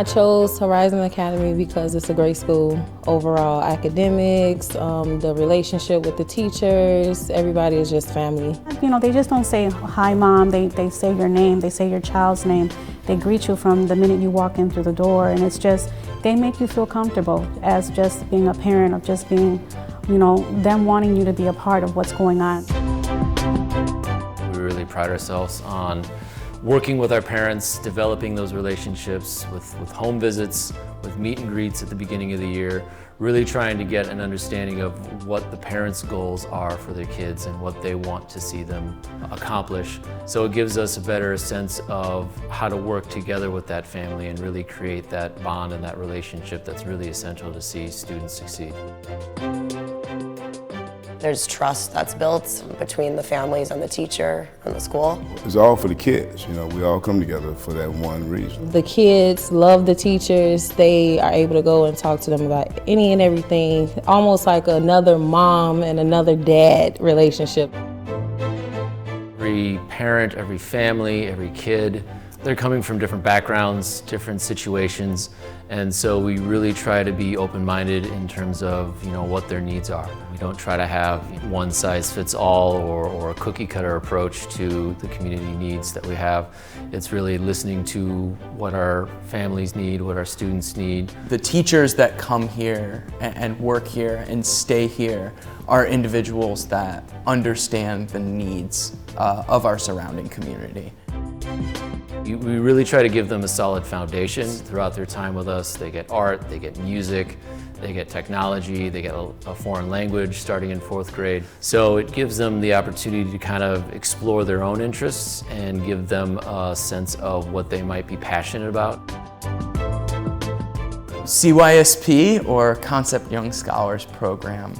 I chose Horizon Academy because it's a great school. Overall academics, the relationship with the teachers, everybody is just family. You know, they just don't say, hi mom, they say your name, they say your child's name. They greet you from the minute you walk in through the door, and it's just, they make you feel comfortable as just being a parent, of just being, you know, them wanting you to be a part of what's going on. We really pride ourselves on working with our parents, developing those relationships with home visits, with meet and greets at the beginning of the year, really trying to get an understanding of what the parents' goals are for their kids and what they want to see them accomplish. So it gives us a better sense of how to work together with that family and really create that bond and that relationship that's really essential to see students succeed. There's trust that's built between the families and the teacher and the school. It's all for the kids, you know, we all come together for that one reason. The kids love the teachers. They are able to go and talk to them about any and everything, almost like another mom and another dad relationship. Every parent, every family, every kid, they're coming from different backgrounds, different situations, and so we really try to be open-minded in terms of, you know, what their needs are. We don't try to have one size fits all or a cookie cutter approach to the community needs that we have. It's really listening to what our families need, what our students need. The teachers that come here and work here and stay here are individuals that understand the needs of our surrounding community. We really try to give them a solid foundation throughout their time with us. They get art, they get music, they get technology, they get a foreign language starting in 4th grade. So it gives them the opportunity to kind of explore their own interests and give them a sense of what they might be passionate about. CYSP, or Concept Young Scholars Program,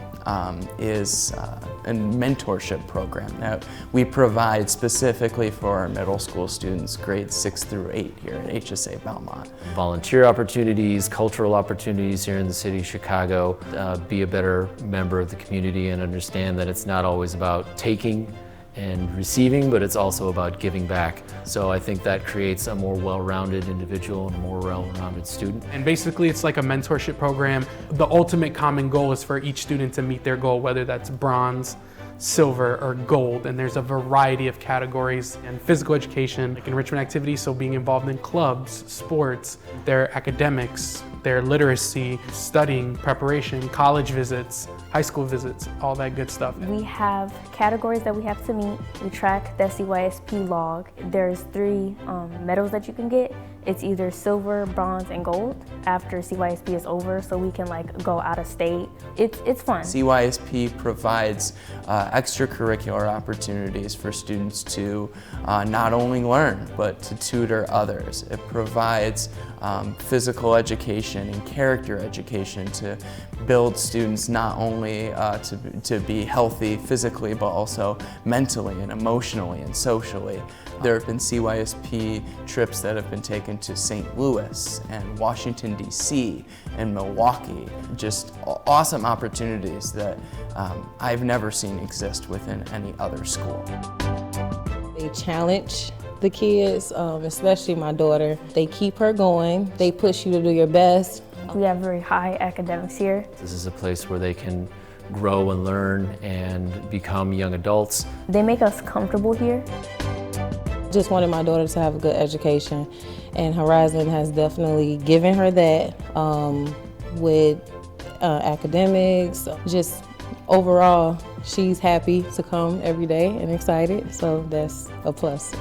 is a mentorship program that we provide specifically for our middle school students, grades 6 through 8 here at HSA Belmont. Volunteer opportunities, cultural opportunities here in the city of Chicago, be a better member of the community and understand that it's not always about taking and receiving, but it's also about giving back. So I think that creates a more well-rounded individual and a more well-rounded student. And basically it's like a mentorship program. The ultimate common goal is for each student to meet their goal, whether that's bronze, silver, or gold. And there's a variety of categories and physical education, like enrichment activities, so being involved in clubs, sports, their academics, their literacy, studying, preparation, college visits, high school visits, all that good stuff. We have categories that we have to meet. We track the CYSP log. There's 3 medals that you can get. It's either silver, bronze, and gold after CYSP is over, so we can like go out of state. It's fun. CYSP provides extracurricular opportunities for students to not only learn, but to tutor others. It provides physical education and character education to build students not only to be healthy physically, but also mentally and emotionally and socially. There have been CYSP trips that have been taken to St. Louis and Washington, D.C. and Milwaukee. Just awesome opportunities that I've never seen exist within any other school. They challenge the kids, especially my daughter. They keep her going. They push you to do your best. We have very high academics here. This is a place where they can grow and learn and become young adults. They make us comfortable here. Just wanted my daughter to have a good education, and Horizon has definitely given her that with academics. Just overall, she's happy to come every day and excited, so that's a plus.